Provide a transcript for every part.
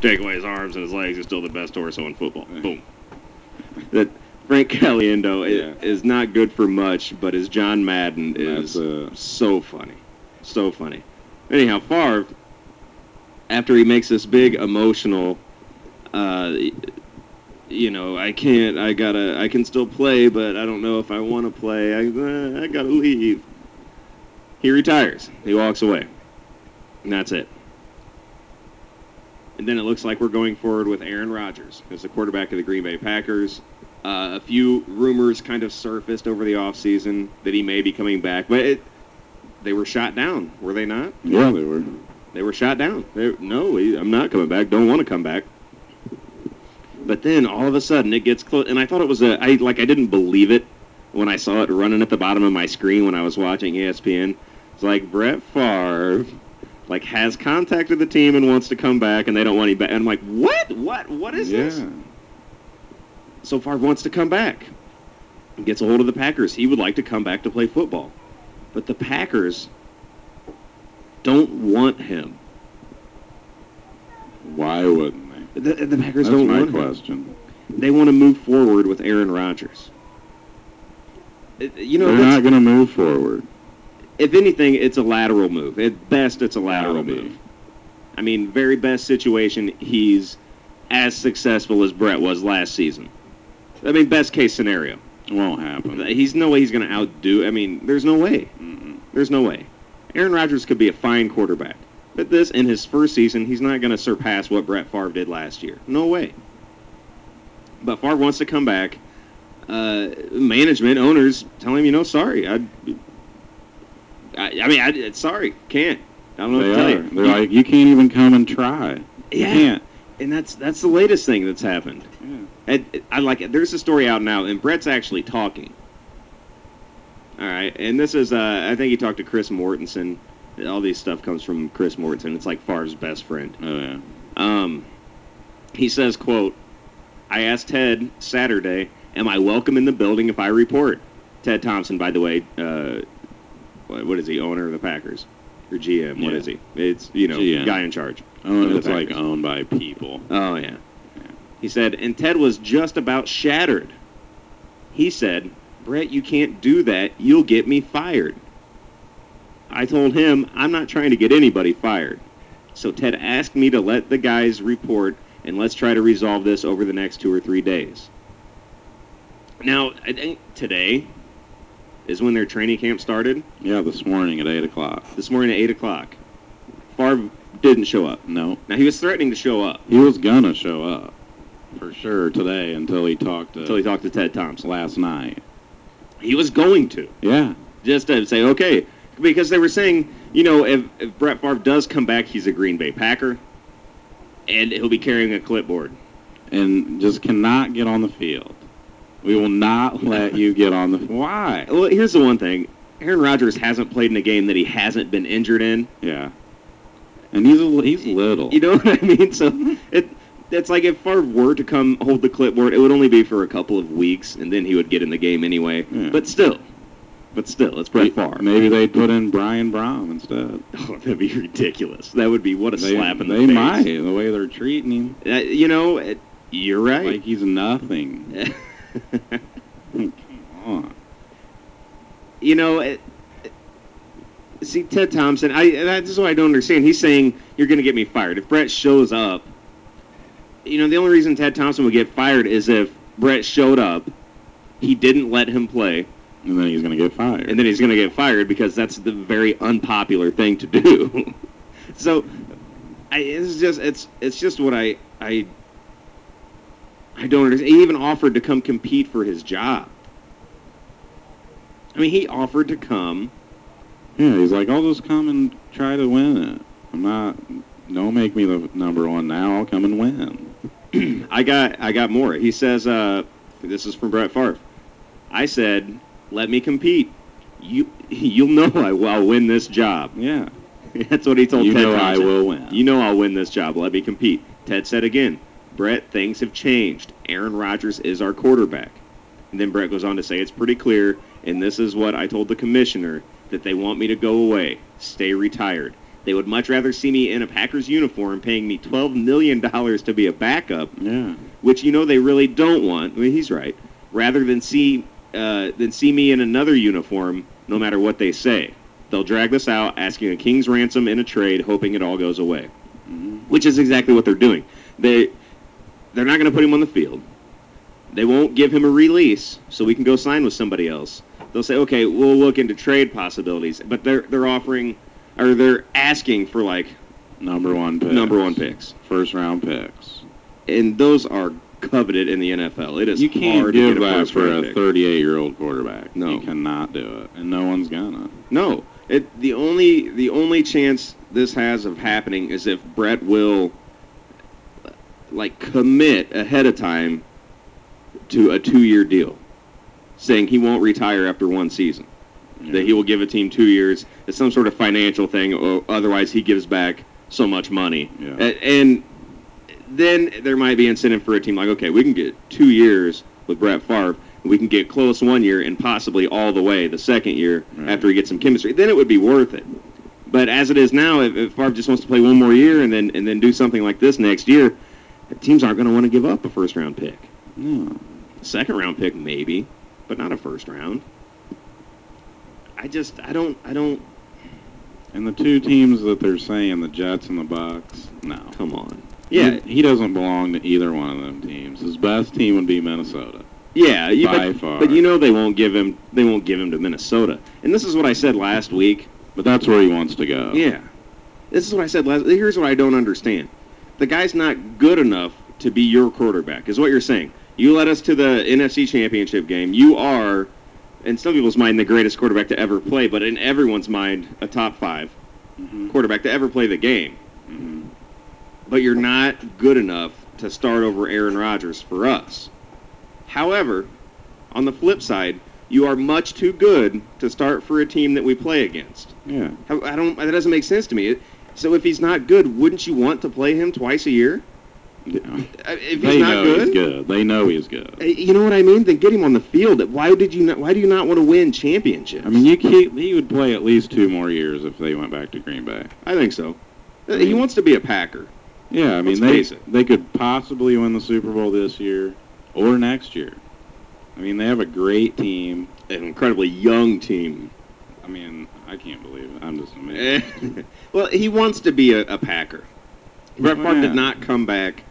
Take away his arms and his legs, he's still the best torso in football. Boom. That Frank Caliendo is not good for much, but his John Madden is so funny. So funny. Anyhow, Favre, after he makes this big emotional, I can still play, but I don't know if I want to play. I gotta leave. He retires. He walks away. And that's it. And then it looks like we're going forward with Aaron Rodgers as the quarterback of the Green Bay Packers. A few rumors kind of surfaced over the offseason that he may be coming back, but they were shot down, were they not? Yeah, they were. They were shot down. I'm not coming back. Don't want to come back. But then all of a sudden it gets close, and I thought it was I didn't believe it when I saw it running at the bottom of my screen when I was watching ESPN. It's like Brett Favre has contacted the team and wants to come back, and they don't want him back. And I'm like, what is this? So Favre wants to come back. He gets a hold of the Packers. He would like to come back to play football. But the Packers don't want him. Why wouldn't they? The Packers don't want him. That's my question. They want to move forward with Aaron Rodgers. They're not going to move forward. If anything, it's a lateral move. At best, it's a lateral move. I mean, very best situation, he's as successful as Brett was last season. I mean, best case scenario. It won't happen. He's no way he's going to outdo. I mean, there's no way. There's no way. Aaron Rodgers could be a fine quarterback. But this, in his first season, he's not going to surpass what Brett Favre did last year. No way. But Favre wants to come back. Management, owners, telling him, sorry. Sorry, can't. I don't know what to tell you. They're like, you can't even come and try. You can't. And that's the latest thing that's happened. Yeah. I like it. There's a story out now, and Brett's actually talking. All right, and this is, I think he talked to Chris Mortensen. All these stuff comes from Chris Mortensen. It's like Favre's best friend. Oh, yeah. He says, quote, I asked Ted Saturday, am I welcome in the building if I report? Ted Thompson, by the way, what is he, owner of the Packers? Or GM, what is he? It's, GM. Guy in charge. Oh, it's like owned by people. Oh, yeah. He said, and Ted was just about shattered. He said, Brett, you can't do that. You'll get me fired. I told him, I'm not trying to get anybody fired. So Ted asked me to let the guys report, and let's try to resolve this over the next 2 or 3 days. Now, I think today is when their training camp started. Yeah, this morning at 8 o'clock. This morning at 8 o'clock. Favre didn't show up. No. Now, he was threatening to show up. He was going to show up, for sure, today until he talked to Ted Thompson. Last night. He was going to. Yeah. Just to say, okay. Because they were saying, if Brett Favre does come back, he's a Green Bay Packer, and he'll be carrying a clipboard. And just cannot get on the field. We will not let you get on the field. Why? Well, here's the one thing. Aaron Rodgers hasn't played in a game that he hasn't been injured in. Yeah. And he's little. You know what I mean? So it's like if Favre were to come hold the clipboard, it would only be for a couple of weeks, and then he would get in the game anyway. Yeah. But still, it's Brett Favre. Maybe they'd put in Brian Brown instead. Oh, that'd be ridiculous. That would be what a slap in the face. They might, the way they're treating him. You're right. Like he's nothing. Come on. See, Ted Thompson, that's what I don't understand. He's saying, you're going to get me fired. If Brett shows up, the only reason Ted Thompson would get fired is if Brett showed up, he didn't let him play. And then he's going to get fired. And then he's going to get fired because that's the very unpopular thing to do. So, it's just what I don't understand. He even offered to come compete for his job. I mean, he offered to come. Yeah, he's like, I'll just come and try to win it. Don't make me the number one now. I'll come and win. I got more. He says, this is from Brett Favre. I said, let me compete. You'll know I'll win this job. Yeah. That's what he told Ted Thompson. I will win. You know I'll win this job. Let me compete. Ted said again, Brett, things have changed. Aaron Rodgers is our quarterback. And then Brett goes on to say, it's pretty clear, and this is what I told the commissioner, that they want me to go away, stay retired. They would much rather see me in a Packers uniform paying me $12 million to be a backup, Yeah. which they really don't want. I mean, he's right. Rather than see me in another uniform, no matter what they say. They'll drag this out, asking a king's ransom in a trade, hoping it all goes away. Which is exactly what they're doing. They're not going to put him on the field. They won't give him a release so we can go sign with somebody else. They'll say, okay, we'll look into trade possibilities, but they're offering, or they're asking for like Number one picks, first round picks, and those are coveted in the NFL. It is you can't hard give to get a that for a pick. 38-year-old quarterback. No, you cannot do it, and no one's gonna. No, the only chance this has of happening is if Brett will commit ahead of time to a 2-year deal, saying he won't retire after one season, that he will give a team 2 years. It's some sort of financial thing, or otherwise he gives back so much money. Yeah. And then there might be incentive for a team like, okay, we can get 2 years with Brett Favre, and we can get close 1 year and possibly all the way the second year after we get some chemistry. Then it would be worth it. But as it is now, if Favre just wants to play 1 more year and then do something like this next year, teams aren't going to want to give up a first-round pick. No. Second-round pick, maybe, but not a first round. I don't. And the two teams that they're saying, the Jets and the Bucks, no. Come on. Yeah. He doesn't belong to either one of them teams. His best team would be Minnesota. Yeah, by far. But they won't give him. They won't give him to Minnesota. And this is what I said last week. But that's where he wants to go. Yeah. This is what I said last. Here's what I don't understand. The guy's not good enough to be your quarterback, is what you're saying. You led us to the NFC Championship game. You are, in some people's mind, the greatest quarterback to ever play, but in everyone's mind, a top 5 quarterback to ever play the game. But you're not good enough to start over Aaron Rodgers for us. However, on the flip side, you are much too good to start for a team that we play against. Yeah. That doesn't make sense to me. So if he's not good, wouldn't you want to play him twice a year? Yeah. If they he's not know good, he's good. They know he's good. You know what I mean? Then get him on the field. Why do you not want to win championships? I mean, he would play at least 2 more years if they went back to Green Bay. I think so. He wants to be a Packer. Yeah, I mean, they could possibly win the Super Bowl this year or next year. I mean, they have a great team. An incredibly young team. I mean, I can't believe it. I'm just amazed. Well, he wants to be a Packer. Brett Favre did not come back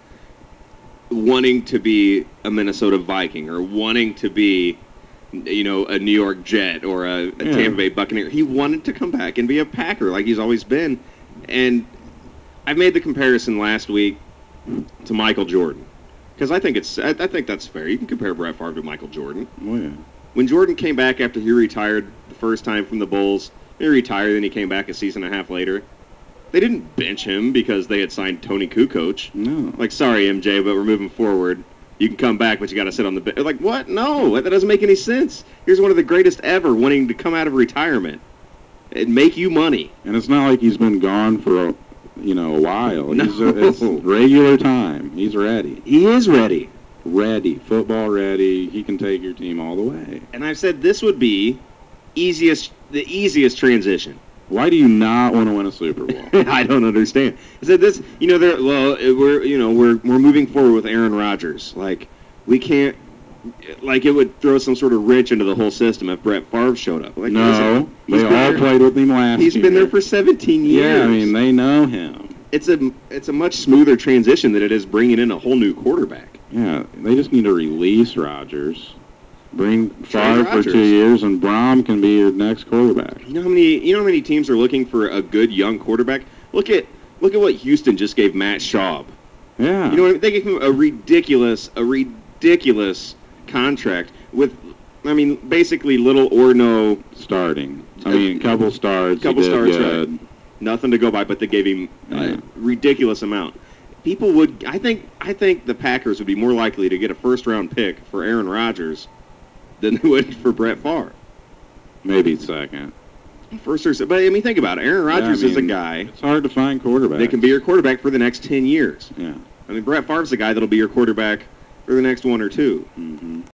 wanting to be a Minnesota Viking or wanting to be, a New York Jet or a Tampa Bay Buccaneer. He wanted to come back and be a Packer like he's always been. And I made the comparison last week to Michael Jordan because I think that's fair. You can compare Brett Favre to Michael Jordan. Oh, yeah. When Jordan came back after he retired the first time from the Bulls, he retired, then he came back a season and a half later. They didn't bench him because they had signed Tony Kukoc. No. Like, sorry, MJ, but we're moving forward. You can come back, but you got to sit on the bench. Like, what? No, that doesn't make any sense. Here's one of the greatest ever wanting to come out of retirement and make you money. And it's not like he's been gone for a while. No. It's regular time. He's ready. He is ready. Ready. Football ready. He can take your team all the way. And I've said this would be the easiest transition. Why do you not want to win a Super Bowl? I don't understand. I said this, we're moving forward with Aaron Rodgers. Like, we can't, it would throw some sort of wrench into the whole system if Brett Favre showed up. Like, no, they all played with him last year. He's been there for 17 years. Yeah, I mean, they know him. It's a much smoother transition than it is bringing in a whole new quarterback. Yeah, they just need to release Rodgers. Bring Favre for 2 years, and Braum can be your next quarterback. You know how many teams are looking for a good young quarterback? Look at what Houston just gave Matt Schaub. Yeah. You know what I mean? They gave him a ridiculous contract with, basically little or no starting. Couple starts. Right. Nothing to go by, but they gave him a ridiculous amount. People would, I think the Packers would be more likely to get a first-round pick for Aaron Rodgers than they would for Brett Favre. Maybe second. First or second. But, think about it. Aaron Rodgers is a guy. It's hard to find quarterbacks. That can be your quarterback for the next 10 years. Yeah. Brett Favre's the guy that'll be your quarterback for the next 1 or 2. Mm-hmm.